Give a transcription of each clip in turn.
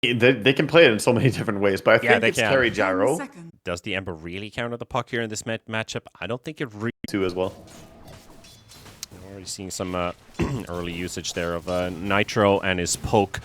They can play it in so many different ways, but I think it's carry gyro. Does the Ember really counter the puck here in this matchup? I don't think it really too as well. We're already seeing some early usage there of Nitro and his poke.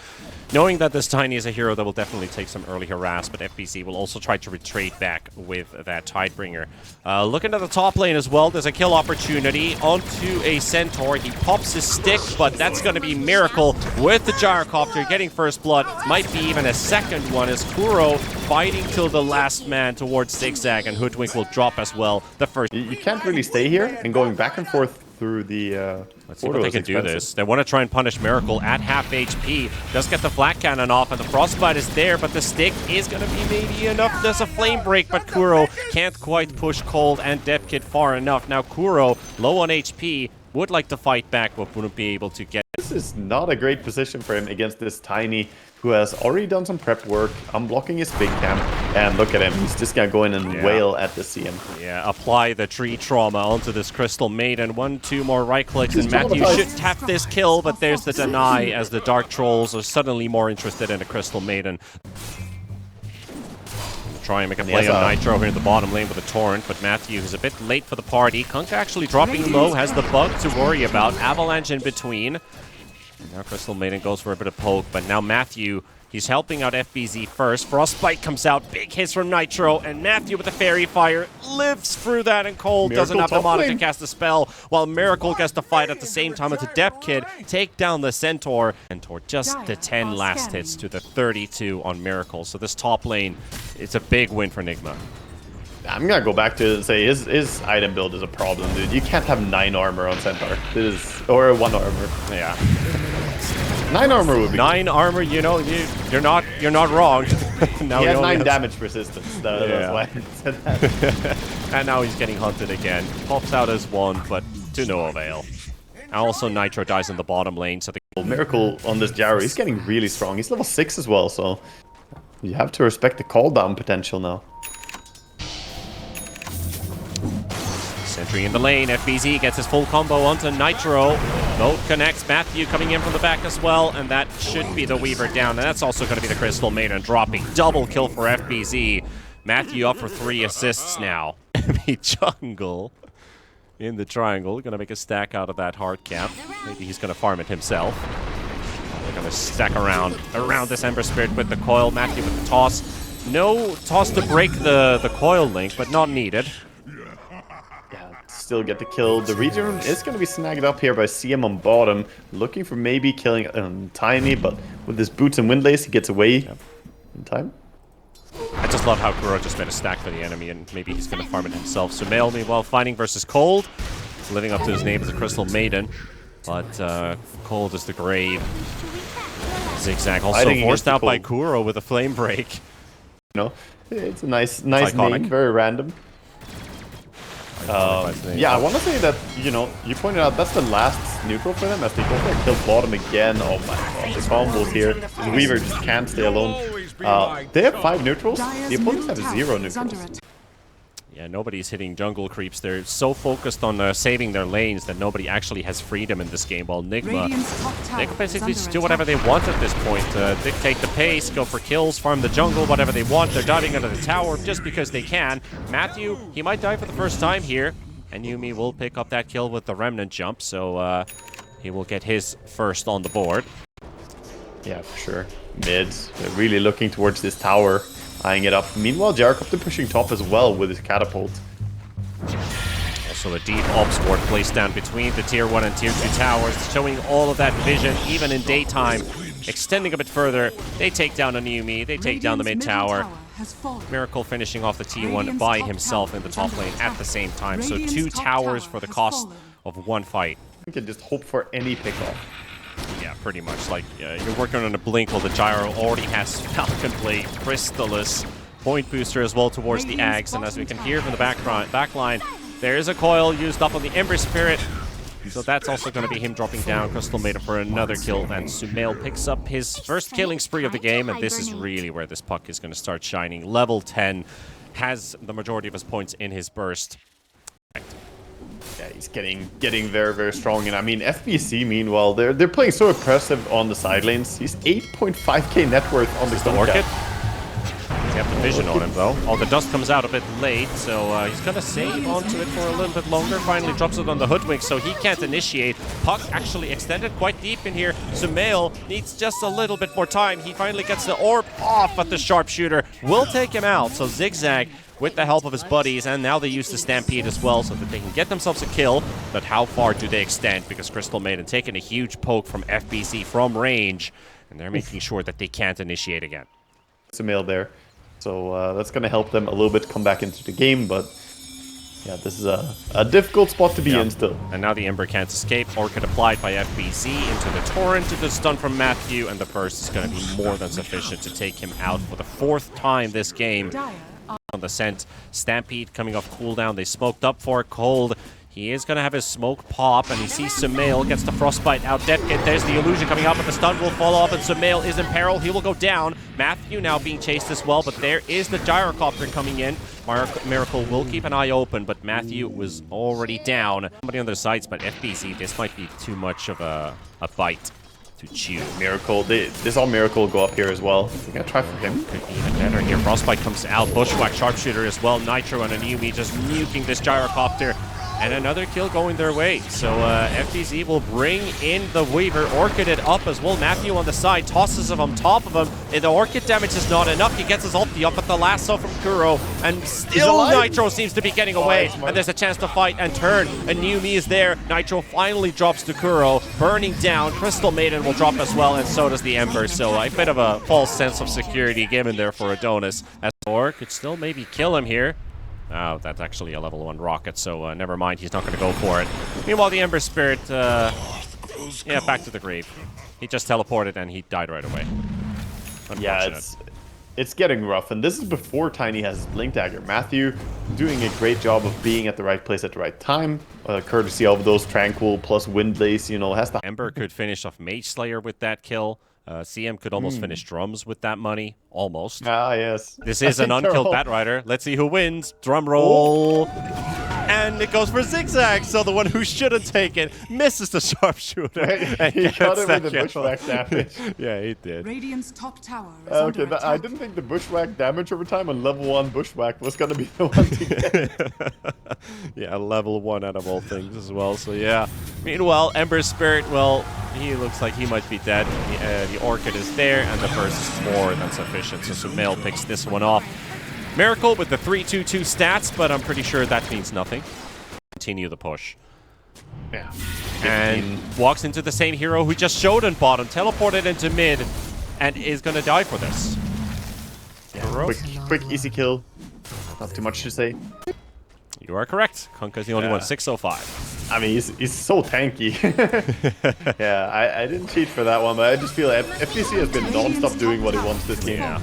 Knowing that this Tiny is a hero that will definitely take some early harass, but FBZ will also try to retreat back with that Tidebringer. Looking at the top lane as well, there's a kill opportunity onto a Centaur. He pops his stick, but that's going to be Miracle with the Gyrocopter getting first blood. Might be even a second one as Kuro fighting till the last man towards Zigzag, and Hoodwink will drop as well. The first. You can't really stay here, and going back and forth through the let's see if they can do this. They want to try and punish Miracle at half HP. Does get the flat cannon off, and the frostbite is there, but the stick is going to be maybe enough. There's a flame break, but Kuro can't quite push Cold and Depkid far enough. Now Kuro, low on HP, would like to fight back, but wouldn't be able to get. This is not a great position for him against this Tiny, who has already done some prep work, unblocking his big camp, and look at him, he's just gonna go in and wail at the CM. Yeah, apply the tree trauma onto this Crystal Maiden. 1-2 more right clicks, and Matthew should tap this kill, but there's the deny as the Dark Trolls are suddenly more interested in the Crystal Maiden. Try and make a play on Nitro here in the bottom lane with a Torrent, but Matthew is a bit late for the party. Kunk actually dropping low, has the bug to worry about. Avalanche in between. And now Crystal Maiden goes for a bit of poke, but now Matthew, he's helping out FBZ first. Frostbite comes out, big hits from Nitro, and Matthew with the Fairy Fire lives through that, and Cold doesn't have the mana to cast a spell, while Miracle gets to fight at the same time as the Depkid take down the Centaur. Centaur just the 10 last hits to the 32 on Miracle. So this top lane, it's a big win for NIGMA. I'm gonna go back to say his item build is a problem, dude. You can't have 9 armor on Centaur. Or 1 armor. Yeah. 9 armor would be 9 armor, you know, you're not wrong. Now he has 9 damage resistance. That's why I said that. And now he's getting hunted again. Pops out as 1, but to no avail. And also Nitro dies in the bottom lane, so the Miracle on this Gyro, he's getting really strong. He's level 6 as well, so you have to respect the cooldown potential now. Sentry in the lane, FBZ gets his full combo onto Nitro. Boat connects, Matthew coming in from the back as well, and that should be the Weaver down, and that's also going to be the Crystal Maiden dropping. Double kill for FBZ. Matthew up for 3 assists now. Enemy jungle in the triangle, going to make a stack out of that hard cap. Maybe he's going to farm it himself. They're going to stack around this Ember Spirit with the coil. Matthew with the toss. No toss to break the coil link, but not needed. Still get the kill. The region is going to be snagged up here by CM on bottom, looking for maybe killing Tiny, but with his boots and windlace, he gets away in time. I just love how Kuro just made a stack for the enemy, and maybe he's going to farm it himself. Sumail, meanwhile, fighting versus Cold, living up to his name as a Crystal Maiden, but Cold is the grave. Zigzag also forced out by Kuro with a flame break. No, it's a nice name, very random. Yeah, I want to say that, you know, you pointed out that's the last neutral for them as they go for a kill bottom again. Oh my god, the combos here. The Weaver just can't stay alone. They have 5 neutrals, the opponents have 0 neutrals. Yeah, nobody's hitting jungle creeps. They're so focused on saving their lanes that nobody actually has freedom in this game, while NIGMA, they can basically just do whatever they want at this point. Dictate the pace, go for kills, farm the jungle, whatever they want. They're diving under the tower just because they can. Matthew, he might die for the first time here, and Yumi will pick up that kill with the Remnant jump, so he will get his first on the board. Yeah, for sure. Mids, they're really looking towards this tower. Eyeing it up. Meanwhile, Gyrocopter pushing top as well with his catapult. Also a deep ops ward placed down between the tier 1 and tier 2 towers, showing all of that vision even in daytime. Extending a bit further, they take down Anumi, they take down the mid tower. Miracle finishing off the T1 by himself in the top lane at the same time. So 2 towers for the cost of 1 fight. You can just hope for any pickoff. Yeah, pretty much. Like, you're working on a blink while the Gyro already has Falcon Blade, Crystallis, Point Booster as well towards the Ags, and as we can hear from the back line, there is a coil used up on the Ember Spirit, so that's also going to be him dropping down Crystal Maiden for another kill, and Sumail picks up his first killing spree of the game, and this is really where this puck is going to start shining. Level 10, has the majority of his points in his burst. Yeah, Yeah, he's getting very, very strong. And I mean, FBC, meanwhile, they're playing so impressive on the side lanes. He's 8.5k net worth on the Orchid. They have the vision on him, though. Oh, the dust comes out a bit late, so he's going to save onto it for a little bit longer. Finally drops it on the Hoodwink, so he can't initiate. Puck actually extended quite deep in here. Sumail needs just a little bit more time. He finally gets the orb off, but the sharpshooter will take him out. So Zigzag, with the help of his buddies, and now they use the Stampede as well so that they can get themselves a kill. But how far do they extend? Because Crystal Maiden taking a huge poke from FBC from range, and they're making sure that they can't initiate again. Sumail there. So that's going to help them a little bit come back into the game, but yeah, this is a difficult spot to be in still. And now the Ember can't escape. Orchid applied by FBC into the Torrent, to the stun from Matthew, and the burst is going to be more than sufficient to take him out for the 4th time this game. On the scent, Stampede coming off cooldown. They smoked up for it cold. He is going to have his smoke pop, and he sees Sumail, gets the frostbite out. Deathkit, there's the illusion coming up, but the stun will fall off, and Sumail is in peril. He will go down. Matthew now being chased as well, but there is the gyrocopter coming in. Miracle will keep an eye open, but Matthew was already down. Somebody on their sides, but FBC, this might be too much of a bite to chew. Miracle, this all Miracle go up here as well. We're gonna try for him. Could be even better here. Frostbite comes out. Bushwhack sharpshooter as well. Nitro and a Newbie just nuking this gyrocopter. And another kill going their way. So FBZ will bring in the Weaver. Orchid it up as well. Matthew on the side tosses him on top of him. And the Orchid damage is not enough. He gets his ulti up, but the lasso from Kuro. And still Nitro seems to be getting away. And there's a chance to fight and turn. And Newbie is there. Nitro finally drops to Kuro. Burning down. Crystal Maiden will drop as well, and so does the Ember. So a bit of a false sense of security given there for Adonis. As Thor could still maybe kill him here. Oh, that's actually a level 1 rocket, so never mind, he's not going to go for it. Meanwhile, the Ember Spirit, yeah, back to the grave. He just teleported and he died right away. Yeah, it's getting rough, and this is before Tiny has his Blink Dagger. Matthew doing a great job of being at the right place at the right time, courtesy of those Tranquil plus Windlace, you know, has the... Ember could finish off Mage Slayer with that kill. CM could almost finish Drums with that money. Almost. Ah, yes. This is an unkilled Batrider. Let's see who wins. Drum roll. And it goes for Zigzag. So the one who shouldn't take it misses the sharpshooter. And he got it with the bushwhack damage. Yeah, he did. Radiant's top tower is okay, under I didn't think the bushwhack damage over time on level 1 bushwhack was going to be the one to get. Yeah, level 1 out of all things as well. So yeah. Meanwhile, Ember Spirit, well, he looks like he might be dead. The Orchid is there, and the burst is more than sufficient. So Sumail picks this one off. Miracle with the 3-2-2 stats, but I'm pretty sure that means nothing. Continue the push. Yeah. And walks into the same hero who just showed in bottom, teleported into mid, and is going to die for this. Yeah, quick, easy kill. Not too much to say. You are correct. Kunkka's the only one, 605. I mean, he's so tanky. Yeah, I didn't cheat for that one, but I just feel like FBC has been non-stop doing what he wants this game. Yeah.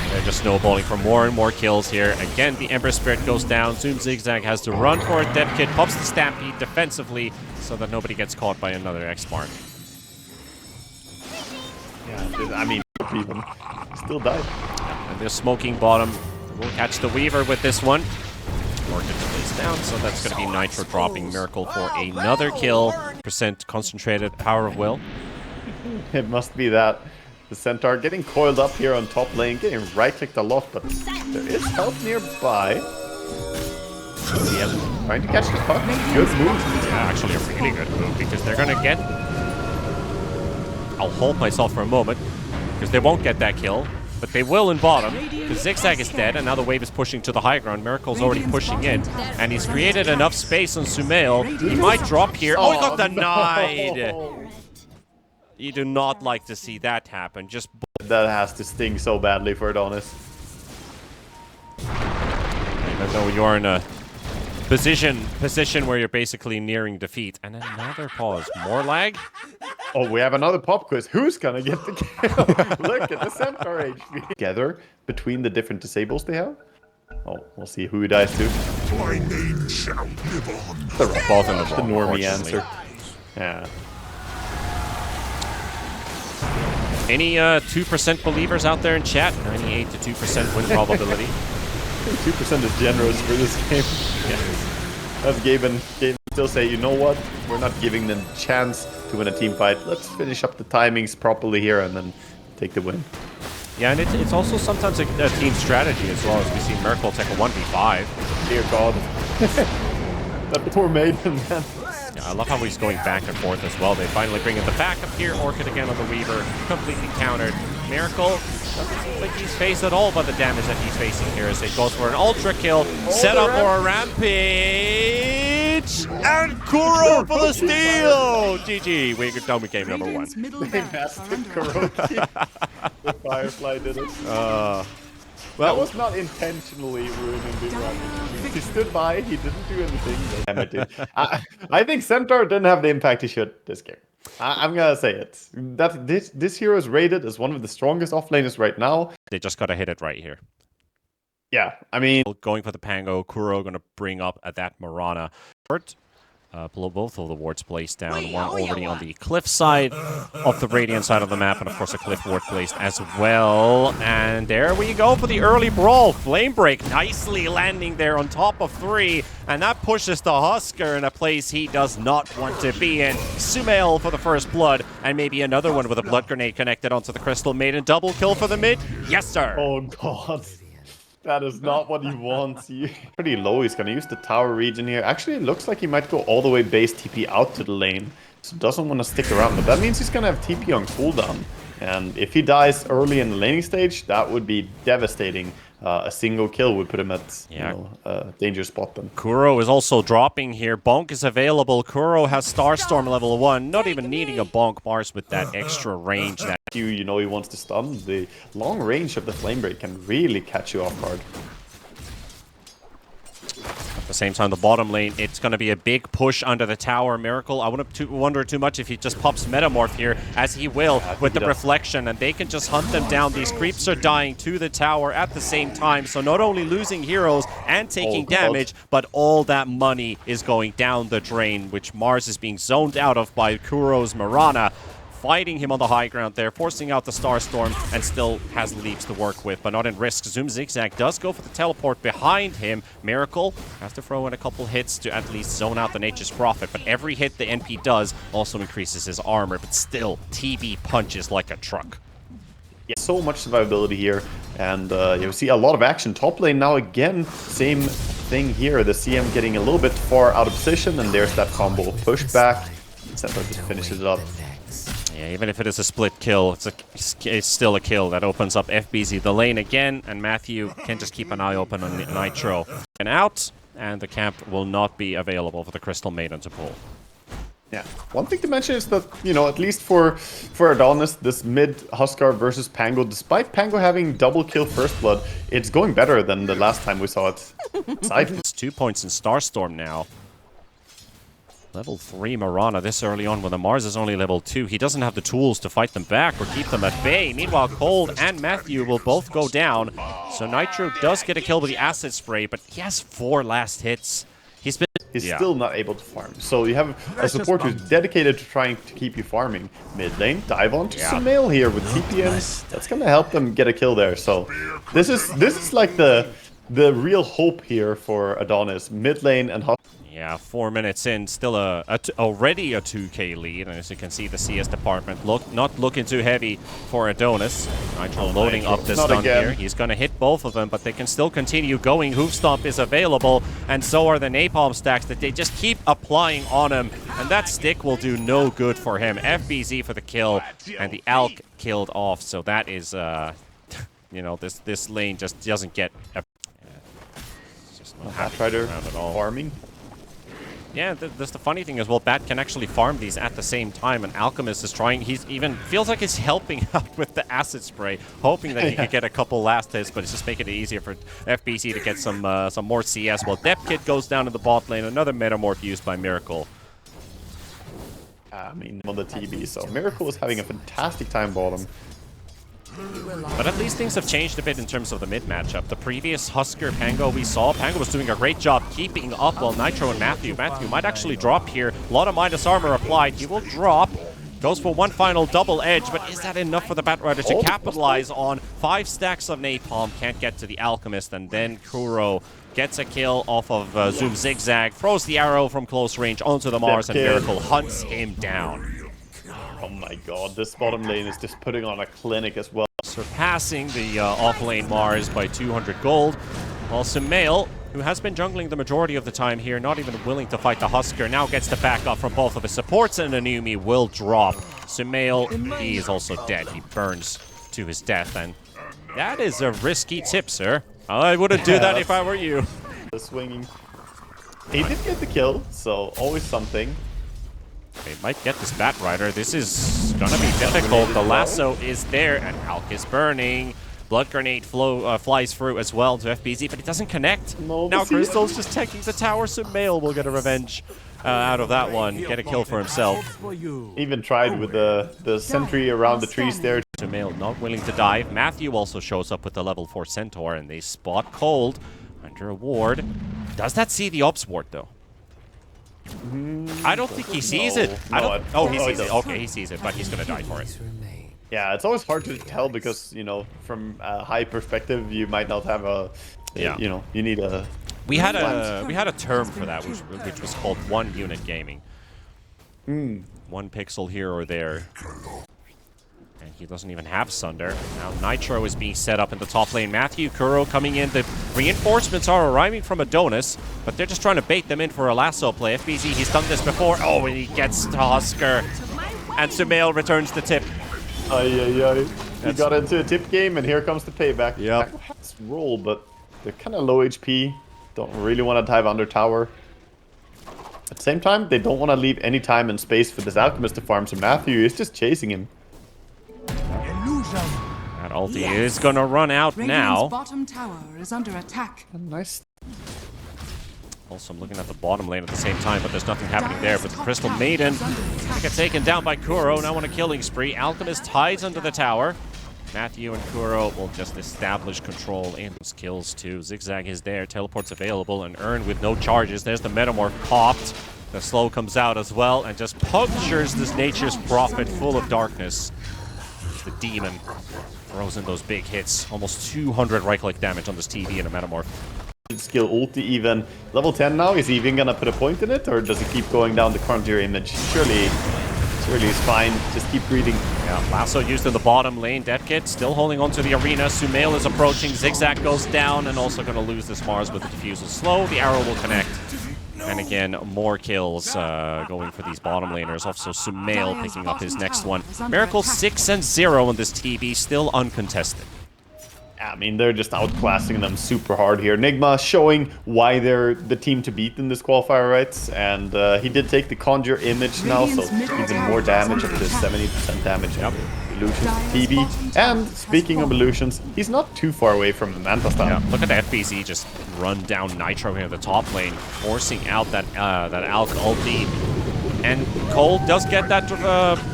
They're just snowballing for more and more kills here. Again, the Ember Spirit goes down. Zoom Zigzag has to run for it. Deathkit pops the Stampede defensively so that nobody gets caught by another X-Mark. Yeah, I mean, even still died. And they're smoking bottom. We'll catch the Weaver with this one. Orchid plays down, so that's going to be Nitro dropping Miracle for another kill. % concentrated power of will. It must be that. The Centaur getting coiled up here on top lane, getting right-clicked a lot, but there is help nearby. Yep, trying to catch the puck. Good move. Yeah, actually a really good move, because they're going to get... I'll hold myself for a moment, because they won't get that kill. But they will in bottom, because Zigzag is dead, and now the wave is pushing to the high ground. Miracle's already pushing in, and he's created enough space on Sumail. He might drop here. Oh, he got denied! No. You do not like to see that happen. Just that has to sting so badly for Adonis. Even though you're in a position where you're basically nearing defeat. And another pause. More lag? Oh, we have another pop quiz. Who's gonna get the kill? Look at the Centaur HP. Together, between the different disables they have. Oh, we'll see who he dies to. My name shall live on. Both in the wrong, normie answer. Yeah. Any 2% believers out there in chat? 98 to 2% win probability. 2% is generous for this game. Yeah. That's Gaben. still say, you know what, we're not giving them a chance to win a team fight. Let's finish up the timings properly here and then take the win. Yeah, and it's also sometimes a team strategy as well, as we see Miracle take a 1v5. Dear God. That poor maiden, man. Yeah, I love how he's going back and forth as well. They finally bring in the backup here. Orchid again on the Weaver, completely countered. Miracle doesn't seem like he's phased at all by the damage that he's facing here as it goes for an ultra kill. Set up for a rampage. And Kuro for the steal. GG. We done with game number 1. The Firefly did it. Well, that was not intentionally ruining the run. He stood by, he didn't do anything. Damn it, dude. I think Centaur didn't have the impact he should this game. I'm gonna say it. That this hero is rated as one of the strongest offlaners right now. They just gotta hit it right here. Yeah, I mean, going for the Pango, Kuro gonna bring up at that Marana. Blow both of the wards placed down. One already on the cliff side of the Radiant side of the map, and of course a cliff ward placed as well. And there we go for the early brawl. Flame Break nicely landing there on top of 3, and that pushes the Husker in a place he does not want to be in. Sumail for the first blood, and maybe another one with a blood grenade connected onto the Crystal Maiden. Double kill for the mid. Yes, sir. Oh God. That is not what he wants. Pretty low. He's going to use the tower region here. Actually, it looks like he might go all the way base TP out to the lane. So doesn't want to stick around. But that means he's going to have TP on cooldown. And if he dies early in the laning stage, that would be devastating. A single kill would put him at a danger spot then. Kuro is also dropping here. Bonk is available. Kuro has Starstorm level 1. Not even needing a Bonk bars with that extra range. That you know he wants to stun. The long range of the Flame Break can really catch you off guard. At the same time, the bottom lane, it's going to be a big push under the tower. Miracle, I wouldn't wonder too much if he just pops Metamorph here, as he will, with the reflection, and they can just hunt them down. These creeps are dying to the tower at the same time, so not only losing heroes and taking damage, but all that money is going down the drain, which Mars is being zoned out of by Kuro's Marana. Fighting him on the high ground there, forcing out the Starstorm, and still has leaps to work with, but not in risk. Zoom Zigzag does go for the teleport behind him. Miracle has to throw in a couple hits to at least zone out the Nature's Prophet, but every hit the NP does also increases his armor, but still, TB punches like a truck. Yeah, so much survivability here, and you see a lot of action. Top lane now again, same thing here. The CM getting a little bit far out of position, and there's that combo pushed back. Centaur just finishes it up. Yeah, even if it is a split kill, it's still a kill. That opens up FBZ the lane again, and Matthew can just keep an eye open on Nitro. And out, and the camp will not be available for the Crystal Maiden to pull. Yeah, one thing to mention is that, you know, at least for Adonis, this mid Huskar versus Pango, despite Pango having double kill first blood, it's going better than the last time we saw it. It's 2 points in Starstorm now. Level 3 Marana this early on when the Mars is only level 2. He doesn't have the tools to fight them back or keep them at bay. Meanwhile, Cold and Matthew will both go down. So Nitro does get a kill with the Acid Spray, but he has 4 last hits. He's still not able to farm. So you have a support who's dedicated to trying to keep you farming. Mid lane, dive onto Sumail here with TPN. That's gonna help them get a kill there. So this is like the real hope here for Adonis. Mid lane and yeah, 4 minutes in, still already a 2k lead, and as you can see, the CS department not looking too heavy for Adonis. Nitro loading up the stun here. He's going to hit both of them, but they can still continue going. Hoof Stomp is available, and so are the Napalm stacks that they just keep applying on him, and that stick will do no good for him. FBZ for the kill, and the Alk killed off, so that is, you know, this lane just doesn't get... It's just not happening around at all. Farming. Yeah, that's the funny thing as well. Bat can actually farm these at the same time, and Alchemist is trying. He's even feels like he's helping out with the Acid Spray, hoping that he could get a couple last hits, but it's just making it easier for FBC to get some more CS. Well, Depth Kit goes down to the bot lane. Another Metamorph used by Miracle. I mean, on the TB, so Miracle is having a fantastic time bottom. But at least things have changed a bit in terms of the mid matchup. The previous Husker Pango we saw, Pango was doing a great job keeping up while Nitro and Matthew might actually drop here. A lot of minus armor applied. He will drop. Goes for one final double edge, but is that enough for the Batrider to capitalize on 5 stacks of napalm? Can't get to the Alchemist, and then Kuro gets a kill off of Zoom Zigzag, throws the arrow from close range onto the Mars, and Miracle hunts him down. Oh my god, this bottom lane is just putting on a clinic as well. Surpassing the off-lane Mars by 200 gold. While Sumail, who has been jungling the majority of the time here, not even willing to fight the Husker, now gets the backup from both of his supports, and Anumi will drop. Sumail, he is also dead. He burns to his death, and that is a risky tip, sir. I wouldn't do that if I were you. The swinging. He did get the kill, so always something. They might get this Batrider. This is gonna be difficult. The lasso is there, and Alk is burning. Blood Grenade flies through as well to FBZ, but it doesn't connect. No, now Crystal's just taking the tower, so Sumail will get a revenge out of that one. Get a kill for himself. Even tried with the sentry around the trees there. Sumail not willing to dive. Matthew also shows up with the level 4 Centaur, and they spot Cold under a ward. Does that see the Ops ward, though? I don't think he sees it. Oh, he sees it. Okay, he sees it, but he's gonna die for it. Yeah, it's always hard to tell because, you know, from a high perspective, you might not have a, you know, you need a... We had a term for that, which was called one unit gaming. 1 pixel here or there. And he doesn't even have Sunder. Now Nitro is being set up in the top lane. Matthew, Kuro coming in. The reinforcements are arriving from Adonis, but they're just trying to bait them in for a lasso play. FBZ, he's done this before. Oh, and he gets to Husker. And Sumail returns the tip. He got into a tip game, and here comes the payback. Yep. Let's roll, but they're kind of low HP. Don't really want to dive under tower. At the same time, they don't want to leave any time and space for this Alchemist to farm, so Matthew is just chasing him. That ulti is going to run out now. Bottom tower is under attack. Nice. Also, I'm looking at the bottom lane at the same time, but there's nothing happening there. But the Crystal Maiden get taken down by Kuro, now on a killing spree. Alchemist hides under the tower. Matthew and Kuro will just establish control in those kills too. Zigzag is there, teleport's available, and Earn with no charges. There's the Metamorph popped. The slow comes out as well, and just punctures this Nature's Prophet full of darkness. The demon throws in those big hits. Almost 200 right-click damage on this TV and a Metamorph. Skill ulti even. Level 10 now, is he even gonna put a point in it, or does he keep going down the Conjure image? Surely is fine. Just keep breathing. Yeah, lasso used in the bottom lane. Deathkit still holding on to the arena. Sumail is approaching. Zigzag goes down, and also going to lose this Mars with the Diffusal slow. The arrow will connect. And again, more kills going for these bottom laners. Also, Sumail picking up his next one. Miracle 6-0 on this TB, still uncontested. I mean, they're just outclassing them super hard here. NIGMA showing why they're the team to beat in this qualifier, right? And he did take the Conjure image now, so even more damage up to 70% damage. Yep. Illusions TB. And speaking of illusions, he's not too far away from the Manta style. Yeah, look at the FBZ just run down Nitro here at the top lane, forcing out that Alk ulti. And Cole does get that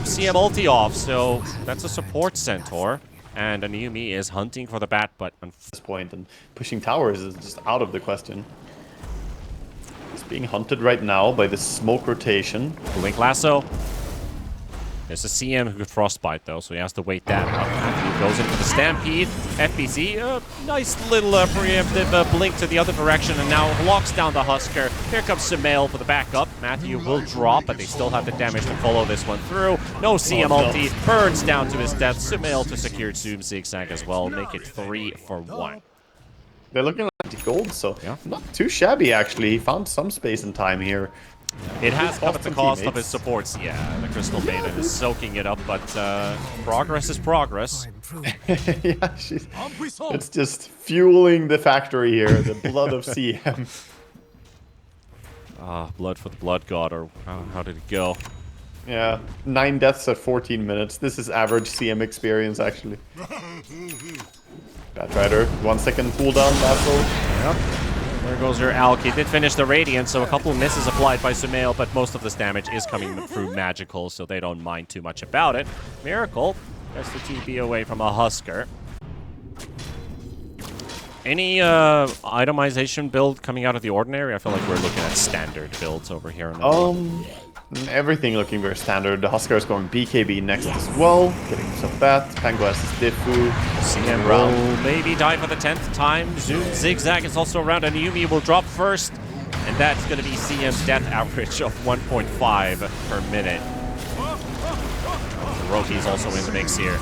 CM ulti off, so that's a support Centaur. And Anumi is hunting for the bat, but at this point, and pushing towers is just out of the question. He's being hunted right now by the smoke rotation. Blink lasso. There's a CM who could frostbite though, so he has to wait that out. Matthew goes in for the stampede. FBZ, nice little preemptive blink to the other direction, and now locks down the Husker. Here comes Sumail for the backup. Matthew will drop, but they still have the damage to follow this one through. No CM ulti, burns down to his death. Sumail to secure Zoom Zigzag as well, make it 3-for-1. They're looking like gold, so yeah, not too shabby actually. He found some space and time here. It has come at the cost of his supports. Yeah, the Crystal Maiden is soaking it up, but progress is progress. Yeah, it's just fueling the factory here, the blood of CM. Blood for the Blood God, or how did it go? Yeah, 9 deaths at 14 minutes. This is average CM experience, actually. Batrider, 1 second cooldown, lasso. Yep. There goes your Alk. He did finish the Radiant, so a couple of misses applied by Sumail, but most of this damage is coming through magical, so they don't mind too much about it. Miracle gets the TP away from a Husker. Any itemization build coming out of the ordinary? I feel like we're looking at standard builds over here. Everything looking very standard. The Huskar is going BKB next as well, getting himself that. Pango has his Diffu. CM will maybe die for the 10th time. Zoom Zigzag is also around, and Yumi will drop first. And that's going to be CM's death average of 1.5 per minute. Roki is also in the mix here.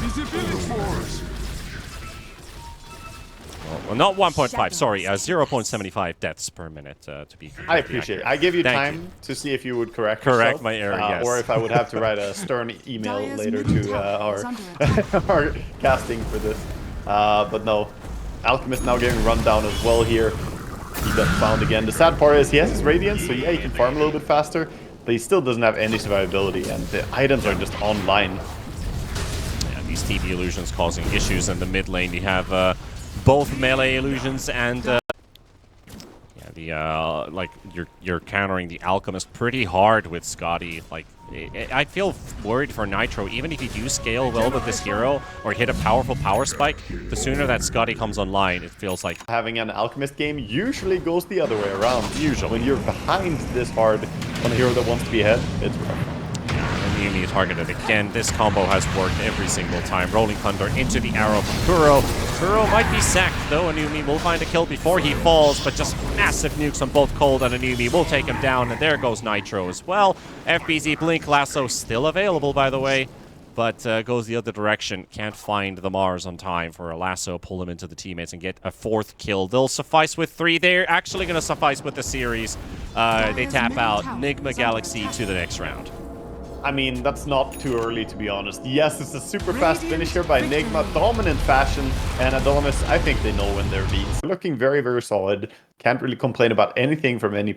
Well, not 1.5, sorry, 0.75 deaths per minute to be I appreciate it. I give you time to see if you would correct yourself, my error, yes. Or if I would have to write a stern email later to our casting for this. But no, Alchemist now getting run down as well here. He got found again. The sad part is he has his Radiance, so yeah, he can farm a little bit faster, but he still doesn't have any survivability, and the items are just online. Yeah, these TP illusions causing issues in the mid lane. You have both melee illusions and like you're countering the Alchemist pretty hard with Scotty. Like I feel worried for Nitro. Even if you do scale well with this hero or hit a powerful power spike, the sooner that Scotty comes online, it feels like having an Alchemist game usually goes the other way around. Usually, when you're behind this hard on a hero that wants to be ahead, it's rough. Yumi targeted again. This combo has worked every single time. Rolling Thunder into the arrow from Kuro. Kuro might be sacked though, and Yumi will find a kill before he falls, but just massive nukes on both Cold and Yumi will take him down, and there goes Nitro as well. FBZ Blink Lasso still available, by the way, but goes the other direction. Can't find the Mars on time for a Lasso, pull him into the teammates and get a 4th kill. They'll suffice with 3. They're actually going to suffice with the series. They tap out NIGMA Galaxy to the next round. I mean, that's not too early, to be honest. Yes, it's a super fast finish here by NIGMA, dominant fashion, and ADONIS, I think they know when they're beat. Looking very, very solid. Can't really complain about anything from any